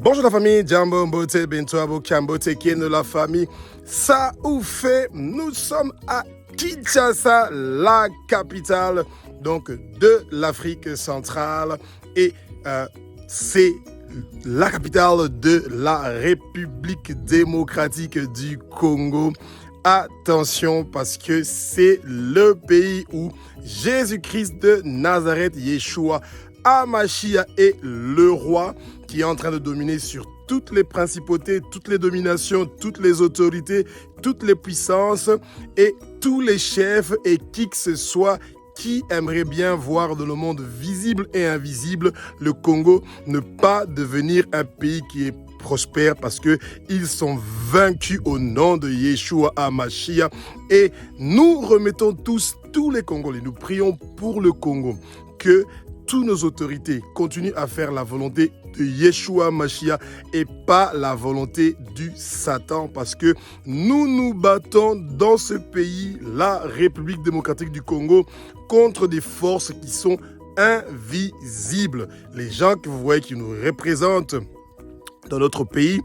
Bonjour la famille, Jambo Mbote, Bentoabo, Kambote, qui est de la famille Saoufé. Nous sommes à Kinshasa, la capitale donc de l'Afrique centrale, et c'est la capitale de la République démocratique du Congo. Attention, parce que c'est le pays où Jésus-Christ de Nazareth, Yeshua Hamashia, est le roi qui est en train de dominer sur toutes les principautés, toutes les dominations, toutes les autorités, toutes les puissances et tous les chefs et qui que ce soit qui aimerait bien voir dans le monde visible et invisible le Congo ne pas devenir un pays qui est prospère, parce qu'ils sont vaincus au nom de Yeshua Hamashia. Et nous remettons tous les Congolais, nous prions pour le Congo, que toutes nos autorités continuent à faire la volonté de Yeshua Hamashia et pas la volonté du Satan, parce que nous nous battons dans ce pays, la République démocratique du Congo, contre des forces qui sont invisibles. Les gens que vous voyez qui nous représentent dans notre pays,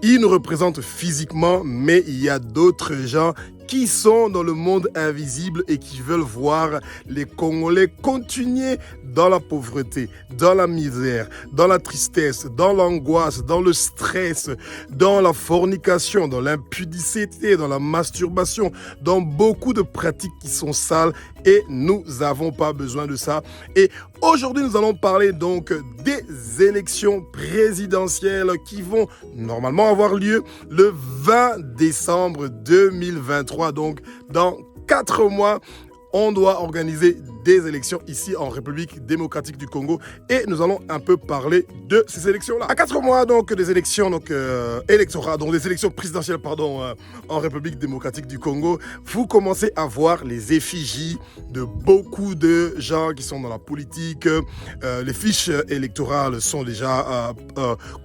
ils nous représentent physiquement, mais il y a d'autres gens qui sont dans le monde invisible et qui veulent voir les Congolais continuer dans la pauvreté, dans la misère, dans la tristesse, dans l'angoisse, dans le stress, dans la fornication, dans l'impudicité, dans la masturbation, dans beaucoup de pratiques qui sont sales, et nous n'avons pas besoin de ça. Et aujourd'hui, nous allons parler donc des élections présidentielles qui vont normalement avoir lieu le 20 décembre 2023, donc dans 4 mois. on doit organiser des élections ici en République démocratique du Congo et nous allons un peu parler de ces élections-là. À 4 mois donc des élections électorales, donc des élections présidentielles en République démocratique du Congo, vous commencez à voir les effigies de beaucoup de gens qui sont dans la politique. Les fiches électorales sont déjà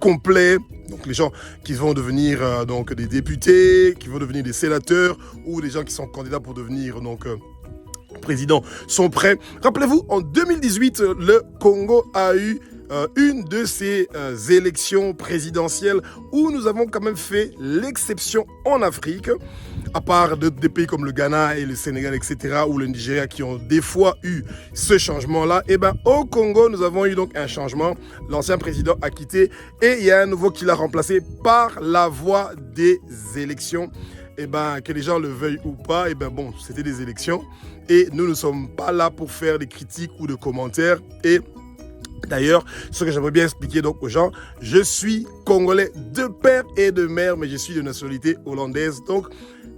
complètes. Donc les gens qui vont devenir donc des députés, qui vont devenir des sénateurs ou des gens qui sont candidats pour devenir président sont prêts. Rappelez-vous, en 2018, le Congo a eu une de ces élections présidentielles où nous avons quand même fait l'exception en Afrique, à part des pays comme le Ghana et le Sénégal, etc., ou le Nigeria qui ont des fois eu ce changement-là. Et bien au Congo, nous avons eu donc un changement. L'ancien président a quitté et il y a un nouveau qui l'a remplacé par la voie des élections. Et ben, que les gens le veuillent ou pas, et ben bon, c'était des élections. Et nous ne sommes pas là pour faire des critiques ou de commentaires. Et d'ailleurs, ce que j'aimerais bien expliquer donc aux gens, je suis congolais de père et de mère, mais je suis de nationalité hollandaise. Donc,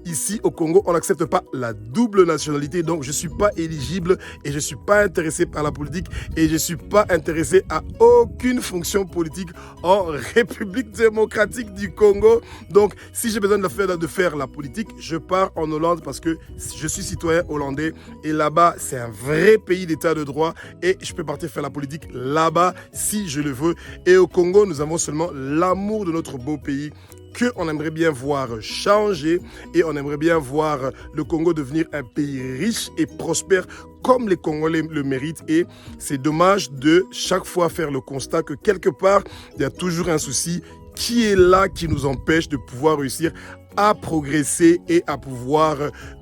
ici au Congo, on n'accepte pas la double nationalité, donc je ne suis pas éligible et je ne suis pas intéressé par la politique et je ne suis pas intéressé à aucune fonction politique en République démocratique du Congo. Donc, si j'ai besoin de faire la politique, je pars en Hollande parce que je suis citoyen hollandais et là-bas, c'est un vrai pays d'état de droit et je peux partir faire la politique là-bas si je le veux. Et au Congo, nous avons seulement l'amour de notre beau pays qu'on aimerait bien voir changer et on aimerait bien voir le Congo devenir un pays riche et prospère comme les Congolais le méritent. Et c'est dommage de chaque fois faire le constat que quelque part, il y a toujours un souci qui est là, qui nous empêche de pouvoir réussir à progresser et à pouvoir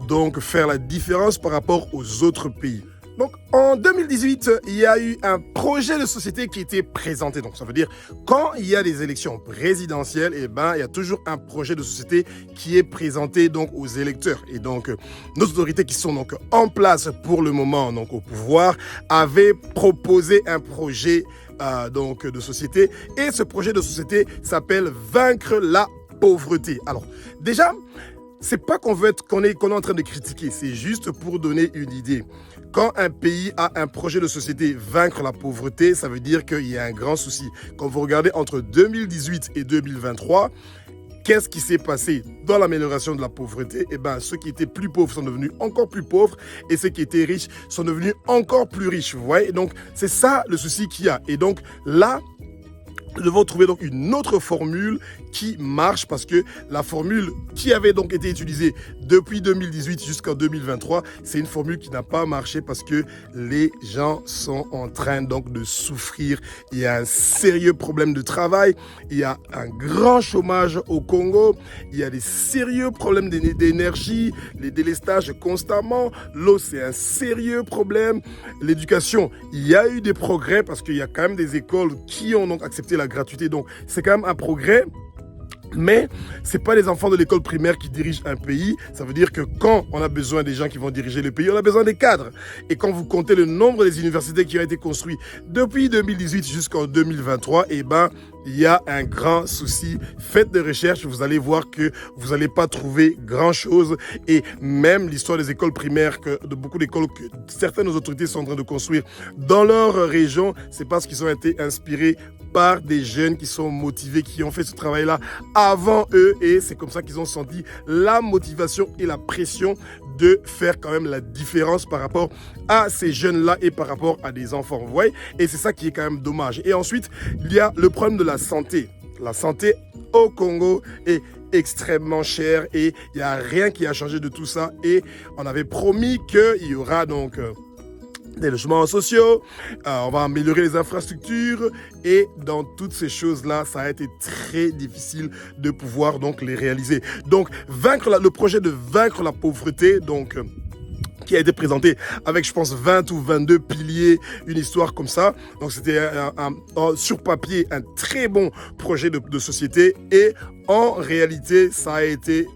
donc faire la différence par rapport aux autres pays. Donc, en 2018, il y a eu un projet de société qui était présenté. Donc, ça veut dire, quand il y a des élections présidentielles, eh ben, il y a toujours un projet de société qui est présenté donc aux électeurs. Et donc, nos autorités qui sont donc en place pour le moment, donc au pouvoir, avaient proposé un projet donc de société. Et ce projet de société s'appelle Vaincre la pauvreté. Alors, déjà, c'est pas qu'on est en train de critiquer, c'est juste pour donner une idée. Quand un pays a un projet de société vaincre la pauvreté, ça veut dire qu'il y a un grand souci. Quand vous regardez entre 2018 et 2023, qu'est-ce qui s'est passé dans l'amélioration de la pauvreté? Eh bien, ceux qui étaient plus pauvres sont devenus encore plus pauvres et ceux qui étaient riches sont devenus encore plus riches. Vous voyez? Donc, c'est ça le souci qu'il y a. Et donc, là, nous devons trouver donc une autre formule qui marche parce que la formule qui avait donc été utilisée depuis 2018 jusqu'en 2023, c'est une formule qui n'a pas marché parce que les gens sont en train donc de souffrir. Il y a un sérieux problème de travail, il y a un grand chômage au Congo, il y a des sérieux problèmes d'énergie, les délestages constamment, l'eau c'est un sérieux problème, l'éducation, il y a eu des progrès parce qu'il y a quand même des écoles qui ont donc accepté la gratuité, donc c'est quand même un progrès. Mais c'est pas les enfants de l'école primaire qui dirigent un pays. Ça veut dire que quand on a besoin des gens qui vont diriger le pays, on a besoin des cadres. Et quand vous comptez le nombre des universités qui ont été construites depuis 2018 jusqu'en 2023, eh ben, il y a un grand souci. Faites des recherches, vous allez voir que vous n'allez pas trouver grand-chose. Et même l'histoire des écoles primaires, de beaucoup d'écoles que certaines autorités sont en train de construire dans leur région, c'est parce qu'ils ont été inspirés par des jeunes qui sont motivés, qui ont fait ce travail-là avant eux. Et c'est comme ça qu'ils ont senti la motivation et la pression de faire quand même la différence par rapport à ces jeunes-là et par rapport à des enfants. Vous voyez? Et c'est ça qui est quand même dommage. Et ensuite, il y a le problème de la santé. La santé au Congo est extrêmement cher et il n'y a rien qui a changé de tout ça. Et on avait promis qu'il y aura donc des logements sociaux, on va améliorer les infrastructures et dans toutes ces choses-là, ça a été très difficile de pouvoir donc les réaliser. Donc, le projet de vaincre la pauvreté, donc qui a été présenté avec, je pense, 20 ou 22 piliers, une histoire comme ça. Donc, c'était sur papier un très bon projet de société et en réalité, ça a été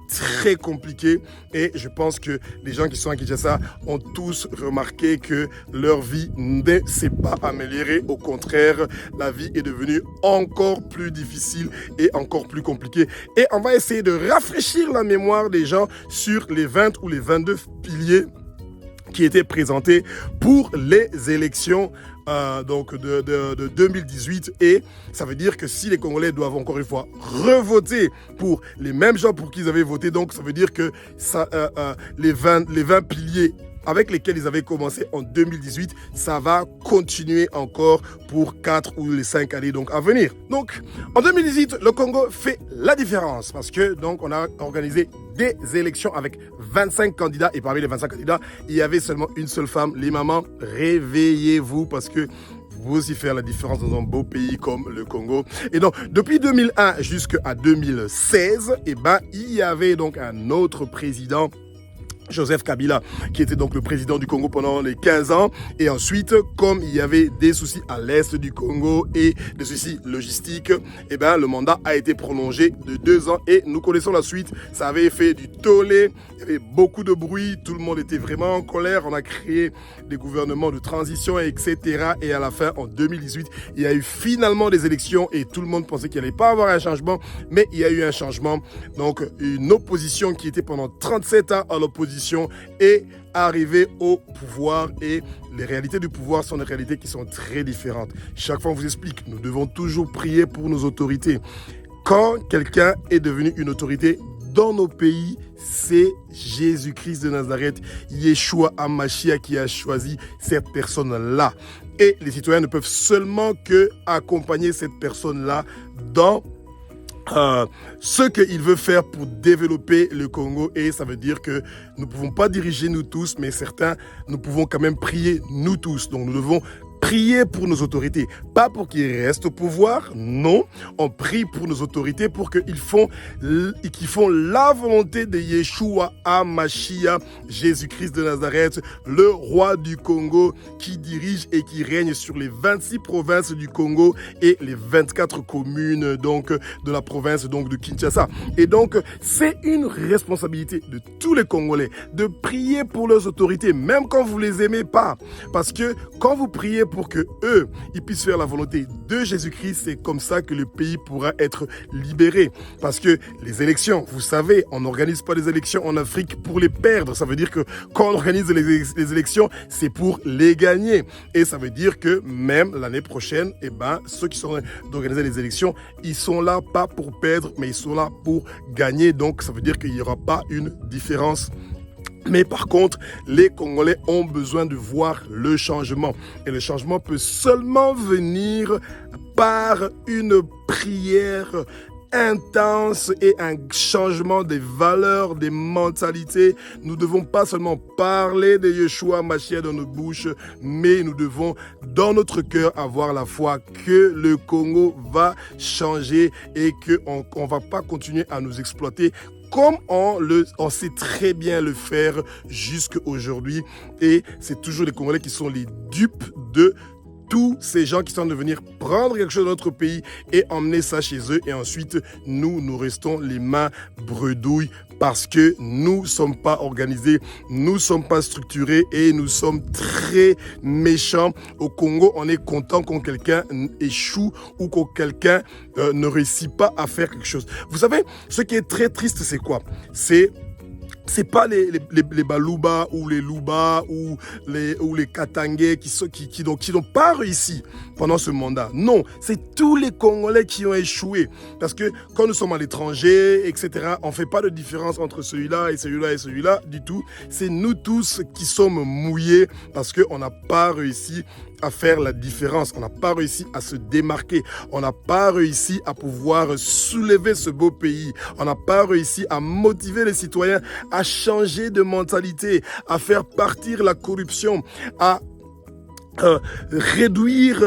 très compliqué et je pense que les gens qui sont à Kinshasa ont tous remarqué que leur vie ne s'est pas améliorée. Au contraire, la vie est devenue encore plus difficile et encore plus compliquée. Et on va essayer de rafraîchir la mémoire des gens sur les 20 ou les 22 piliers qui était présenté pour les élections donc de 2018, et ça veut dire que si les Congolais doivent encore une fois revoter pour les mêmes gens pour qui ils avaient voté, donc ça veut dire que ça, les 20 piliers avec lesquels ils avaient commencé en 2018, ça va continuer encore pour 4 ou les 5 années donc à venir. Donc en 2018, le Congo fait la différence parce que donc on a organisé des élections avec 25 candidats, et parmi les 25 candidats, il y avait seulement une seule femme. Les mamans, réveillez-vous parce que vous aussi faire la différence dans un beau pays comme le Congo. Et donc, depuis 2001 jusqu'à 2016, il y avait donc un autre président, Joseph Kabila, qui était donc le président du Congo pendant les 15 ans. Et ensuite, comme il y avait des soucis à l'est du Congo et des soucis logistiques, le mandat a été prolongé de 2 ans. Et nous connaissons la suite. Ça avait fait du tollé, il y avait beaucoup de bruit, tout le monde était vraiment en colère. On a créé des gouvernements de transition, etc. Et à la fin, en 2018, il y a eu finalement des élections et tout le monde pensait qu'il n'allait pas avoir un changement. Mais il y a eu un changement. Donc, une opposition qui était pendant 37 ans à l'opposition est arrivé au pouvoir, et les réalités du pouvoir sont des réalités qui sont très différentes. Chaque fois on vous explique, nous devons toujours prier pour nos autorités. Quand quelqu'un est devenu une autorité dans nos pays, c'est Jésus-Christ de Nazareth, Yeshua HaMashiach, qui a choisi cette personne-là. Et les citoyens ne peuvent seulement que accompagner cette personne-là dans ce qu'il veut faire pour développer le Congo. Et ça veut dire que nous ne pouvons pas diriger nous tous, mais certains, nous pouvons quand même prier nous tous. Donc nous devons prier pour nos autorités, pas pour qu'ils restent au pouvoir, non, on prie pour nos autorités pour qu'ils font la volonté de Yeshua HaMashiach, Jésus-Christ de Nazareth, le roi du Congo, qui dirige et qui règne sur les 26 provinces du Congo et les 24 communes donc de la province donc de Kinshasa. Et donc c'est une responsabilité de tous les Congolais de prier pour leurs autorités, même quand vous les aimez pas, parce que quand vous priez pour que eux, ils puissent faire la volonté de Jésus-Christ, c'est comme ça que le pays pourra être libéré. Parce que les élections, vous savez, on n'organise pas des élections en Afrique pour les perdre. Ça veut dire que quand on organise les élections, c'est pour les gagner. Et ça veut dire que même l'année prochaine, ceux qui sont d'organiser les élections, ils sont là pas pour perdre, mais ils sont là pour gagner. Donc ça veut dire qu'il n'y aura pas une différence. Mais par contre, les Congolais ont besoin de voir le changement. Et le changement peut seulement venir par une prière intense et un changement des valeurs, des mentalités. Nous ne devons pas seulement parler de Yeshua HaMashiach dans nos bouches, mais nous devons, dans notre cœur, avoir la foi que le Congo va changer et qu'on ne va pas continuer à nous exploiter comme on sait très bien le faire jusqu'à aujourd'hui. Et c'est toujours les Congolais qui sont les dupes de tous ces gens qui sont de venir prendre quelque chose de notre pays et emmener ça chez eux. Et ensuite, nous restons les mains bredouilles parce que nous ne sommes pas organisés, nous ne sommes pas structurés et nous sommes très méchants. Au Congo, on est content quand quelqu'un échoue ou quand quelqu'un ne réussit pas à faire quelque chose. Vous savez, ce qui est très triste, c'est quoi ? C'est pas les Baluba ou les Luba ou les Katangais qui n'ont pas réussi pendant ce mandat. Non, c'est tous les Congolais qui ont échoué. Parce que quand nous sommes à l'étranger, etc., on ne fait pas de différence entre celui-là et celui-là et celui-là du tout. C'est nous tous qui sommes mouillés parce qu'on n'a pas réussi à faire la différence. On n'a pas réussi à se démarquer. On n'a pas réussi à pouvoir soulever ce beau pays. On n'a pas réussi à motiver les citoyens à changer de mentalité, à faire partir la corruption, à réduire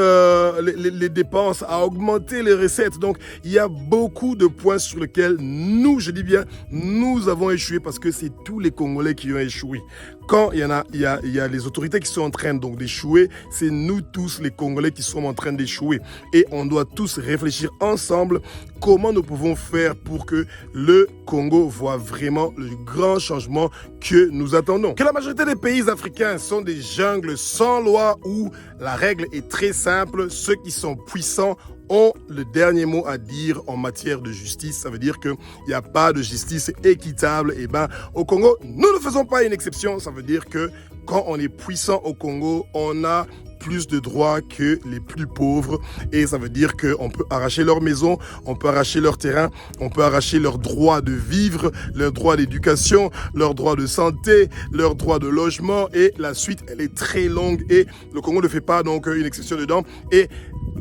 les dépenses, à augmenter les recettes. Donc, il y a beaucoup de points sur lesquels nous, je dis bien, nous avons échoué parce que c'est tous les Congolais qui ont échoué. Quand il y a les autorités qui sont en train donc d'échouer, c'est nous tous les Congolais qui sommes en train d'échouer. Et on doit tous réfléchir ensemble comment nous pouvons faire pour que le Congo voit vraiment le grand changement que nous attendons. Que la majorité des pays africains sont des jungles sans loi où la règle est très simple, ceux qui sont puissants ont le dernier mot à dire en matière de justice. Ça veut dire qu'il n'y a pas de justice équitable. Et au Congo, nous ne faisons pas une exception. Ça veut dire que quand on est puissant au Congo, on a plus de droits que les plus pauvres et ça veut dire qu'on peut arracher leur maison, on peut arracher leur terrain, on peut arracher leur droit de vivre, leur droit d'éducation, leur droit de santé, leur droit de logement et la suite elle est très longue et le Congo ne fait pas donc une exception dedans et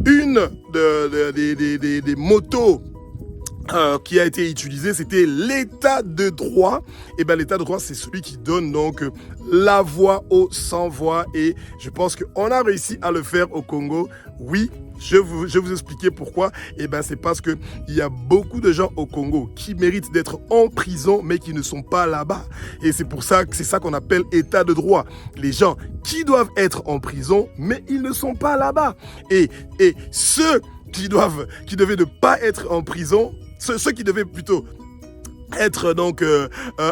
une des motos qui a été utilisé, c'était l'état de droit. Et bien l'état de droit, c'est celui qui donne donc la voix aux sans-voix. Et je pense qu'on a réussi à le faire au Congo. Oui, je vais vous expliquer pourquoi. Et bien c'est parce qu'il y a beaucoup de gens au Congo qui méritent d'être en prison, mais qui ne sont pas là-bas. Et c'est pour ça que c'est ça qu'on appelle état de droit. Les gens qui doivent être en prison, mais ils ne sont pas là-bas. Et ceux qui devaient ne pas être en prison, ceux qui devaient plutôt être donc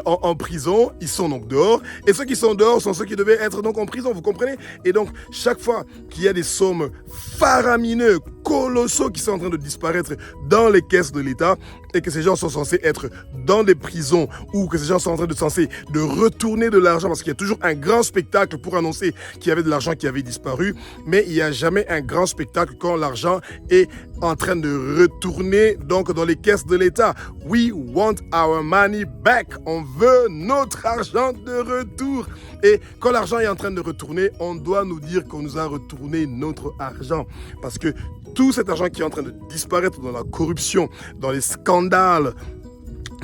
en prison, ils sont donc dehors. Et ceux qui sont dehors sont ceux qui devaient être donc en prison, vous comprenez? Et donc, chaque fois qu'il y a des sommes faramineuses, colossaux qui sont en train de disparaître dans les caisses de l'État et que ces gens sont censés être dans des prisons ou que ces gens sont en train de retourner de l'argent parce qu'il y a toujours un grand spectacle pour annoncer qu'il y avait de l'argent qui avait disparu, mais il n'y a jamais un grand spectacle quand l'argent est en train de retourner donc dans les caisses de l'État. We want our money back. On veut notre argent de retour. Et quand l'argent est en train de retourner, on doit nous dire qu'on nous a retourné notre argent. Parce que tout cet argent qui est en train de disparaître dans la corruption, dans les scandales,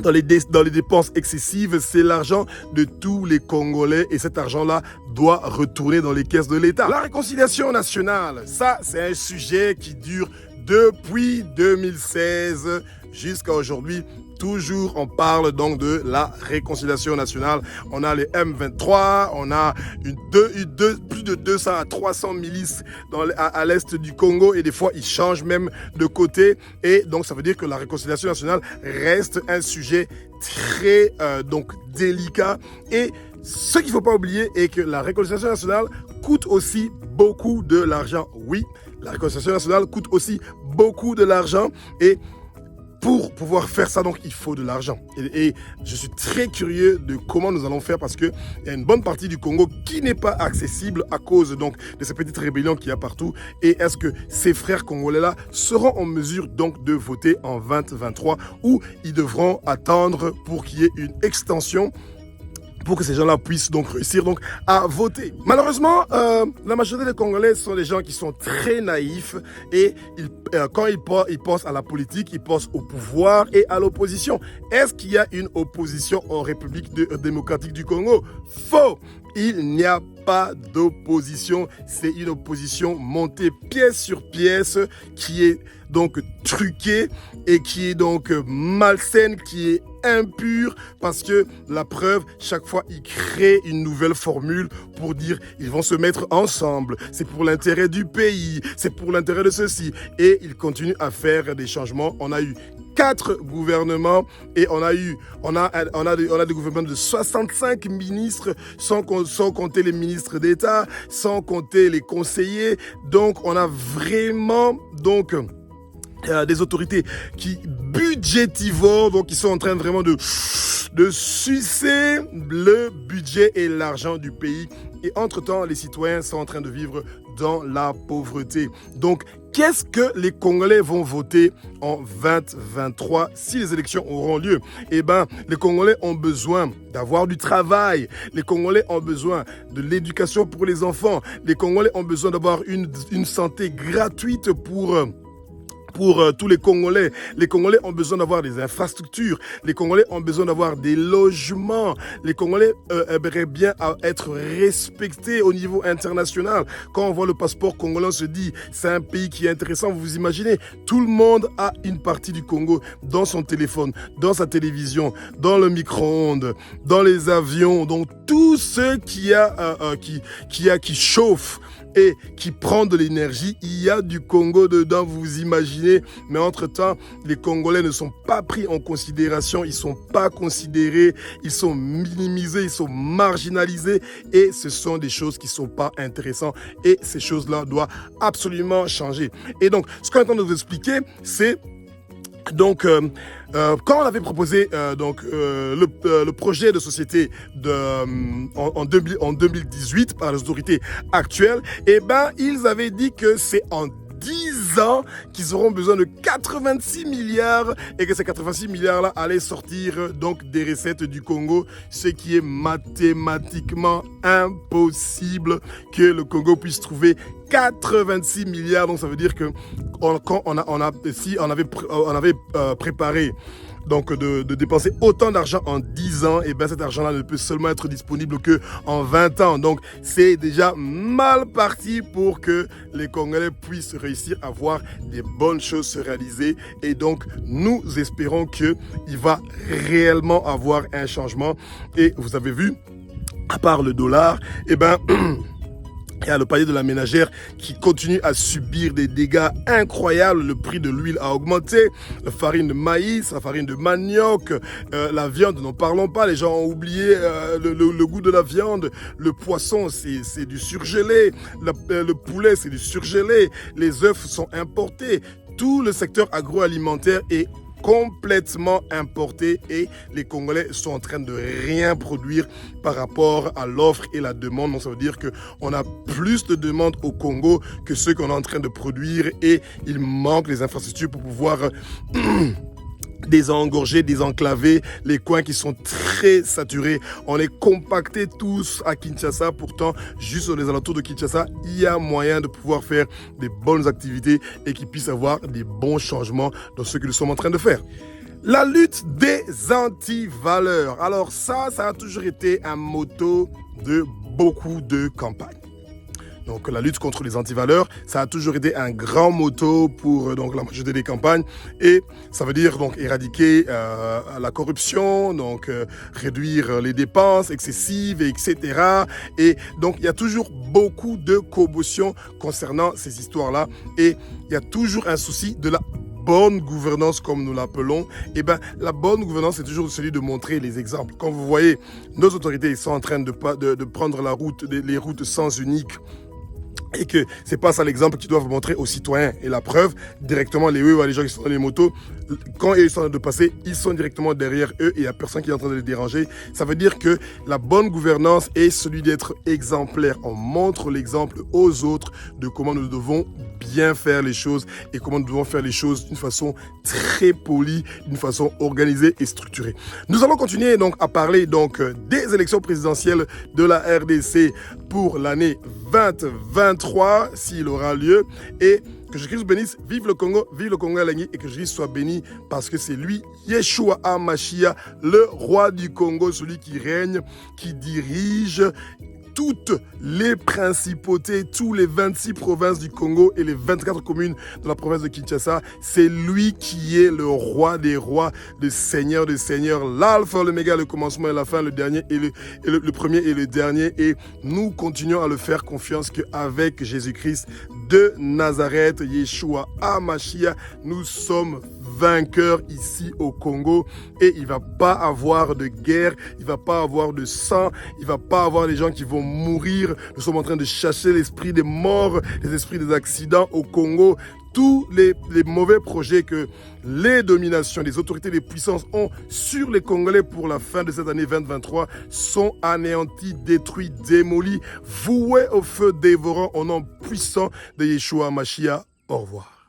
dans les dépenses excessives, c'est l'argent de tous les Congolais et cet argent-là doit retourner dans les caisses de l'État. La réconciliation nationale, ça c'est un sujet qui dure depuis 2016 jusqu'à aujourd'hui. Toujours, on parle donc de la réconciliation nationale. On a les M23, on a plus de 200 à 300 milices à l'est du Congo et des fois, ils changent même de côté. Et donc, ça veut dire que la réconciliation nationale reste un sujet très donc délicat. Et ce qu'il ne faut pas oublier est que la réconciliation nationale coûte aussi beaucoup de l'argent. Oui, la réconciliation nationale coûte aussi beaucoup de l'argent et pour pouvoir faire ça, donc, il faut de l'argent. Et je suis très curieux de comment nous allons faire parce qu'il y a une bonne partie du Congo qui n'est pas accessible à cause donc, de ces petites rébellions qu'il y a partout. Et est-ce que ces frères congolais-là seront en mesure donc de voter en 2023 ou ils devront attendre pour qu'il y ait une extension pour que ces gens-là puissent donc réussir donc à voter. Malheureusement, la majorité des Congolais sont des gens qui sont très naïfs et quand ils pensent à la politique, ils pensent au pouvoir et à l'opposition. Est-ce qu'il y a une opposition en République démocratique du Congo? Faux! Il n'y a pas d'opposition. C'est une opposition montée pièce sur pièce qui est donc truquée et qui est donc malsaine, qui est impure parce que la preuve, chaque fois, ils créent une nouvelle formule pour dire ils vont se mettre ensemble. C'est pour l'intérêt du pays, c'est pour l'intérêt de ceci. Et ils continuent à faire des changements. On a eu 4 gouvernements et on a des gouvernements de 65 ministres sans compter les ministres d'État, sans compter les conseillers. Donc on a vraiment donc des autorités qui budgétivores, donc ils sont en train vraiment de sucer le budget et l'argent du pays. Et entre-temps, les citoyens sont en train de vivre dans la pauvreté. Donc, qu'est-ce que les Congolais vont voter en 2023 si les élections auront lieu? Eh bien, les Congolais ont besoin d'avoir du travail. Les Congolais ont besoin de l'éducation pour les enfants. Les Congolais ont besoin d'avoir une santé gratuite pour tous les Congolais. Les Congolais ont besoin d'avoir des infrastructures. Les Congolais ont besoin d'avoir des logements. Les Congolais aimeraient bien être respectés au niveau international. Quand on voit le passeport congolais, on se dit c'est un pays qui est intéressant. Vous vous imaginez, tout le monde a une partie du Congo dans son téléphone, dans sa télévision, dans le micro-ondes, dans les avions. Donc tout ce qui chauffe et qui prend de l'énergie, il y a du Congo dedans, vous vous imaginez. Mais entre-temps, les Congolais ne sont pas pris en considération, ils ne sont pas considérés, ils sont minimisés, ils sont marginalisés et ce sont des choses qui ne sont pas intéressantes et ces choses-là doivent absolument changer. Et donc, ce qu'on est en train de vous expliquer, c'est Donc, quand on avait proposé le projet de société en 2018 par les autorités actuelles, eh ben, ils avaient dit que c'est en 10 ans qu'ils auront besoin de 86 milliards et que ces 86 milliards-là allaient sortir donc des recettes du Congo, ce qui est mathématiquement impossible que le Congo puisse trouver 86 milliards. Donc ça veut dire que quand on avait préparé donc de dépenser autant d'argent en 10 ans, et bien cet argent-là ne peut seulement être disponible que en 20 ans. Donc c'est déjà mal parti pour que les Congolais puissent réussir à voir des bonnes choses se réaliser. Et donc nous espérons qu'il va réellement avoir un changement. Et vous avez vu, à part le dollar, et ben il y a le panier de la ménagère qui continue à subir des dégâts incroyables. Le prix de l'huile a augmenté, la farine de maïs, la farine de manioc, la viande, n'en parlons pas. Les gens ont oublié le goût de la viande. Le poisson, c'est du surgelé. Le poulet, c'est du surgelé. Les œufs sont importés. Tout le secteur agroalimentaire est complètement importé et les Congolais sont en train de rien produire par rapport à l'offre et la demande. Donc ça veut dire qu'on a plus de demandes au Congo que ce qu'on est en train de produire et il manque les infrastructures pour pouvoir désengorger, désenclaver les coins qui sont très saturés. On est compactés tous à Kinshasa. Pourtant, juste sur les alentours de Kinshasa, il y a moyen de pouvoir faire des bonnes activités et qu'ils puissent avoir des bons changements dans ce que nous sommes en train de faire. La lutte des antivaleurs. Alors ça a toujours été un motto de beaucoup de campagnes. Donc la lutte contre les antivaleurs, ça a toujours été un grand motto pour donc la majorité des campagnes et ça veut dire donc éradiquer la corruption, donc réduire les dépenses excessives, etc. Et donc il y a toujours beaucoup de commotion concernant ces histoires-là et il y a toujours un souci de la bonne gouvernance comme nous l'appelons. Et ben la bonne gouvernance c'est toujours celui de montrer les exemples. Quand vous voyez nos autorités sont en train de prendre les routes sens unique et que c'est pas ça l'exemple qu'ils doivent montrer aux citoyens. Et la preuve, directement, les gens qui sont dans les motos, quand ils sont en train de passer, ils sont directement derrière eux et il n'y a personne qui est en train de les déranger. Ça veut dire que la bonne gouvernance est celui d'être exemplaire. On montre l'exemple aux autres de comment nous devons bien faire les choses et comment nous devons faire les choses d'une façon très polie, d'une façon organisée et structurée. Nous allons continuer donc à parler donc des élections présidentielles de la RDC pour l'année 2023, s'il aura lieu, et que Jésus-Christ bénisse, vive le Congo Alagui, et que Jésus soit béni parce que c'est lui, Yeshua HaMashiach, le roi du Congo, celui qui règne, qui dirige toutes les principautés, tous les 26 provinces du Congo et les 24 communes de la province de Kinshasa. C'est lui qui est le roi des rois, le seigneur des seigneurs, l'alpha, l'oméga, le commencement et la fin, le dernier et le premier et le dernier. Et nous continuons à le faire confiance qu'avec Jésus-Christ de Nazareth, Yeshua HaMashiach, nous sommes vainqueurs ici au Congo et il ne va pas avoir de guerre, il ne va pas avoir de sang, il ne va pas avoir des gens qui vont mourir. Nous sommes en train de chasser l'esprit des morts, les esprits des accidents au Congo. Tous les mauvais projets que les dominations, les autorités, les puissances ont sur les Congolais pour la fin de cette année 2023 sont anéantis, détruits, démolis, voués au feu dévorant au nom puissant de Yeshua HaMashiach. Au revoir.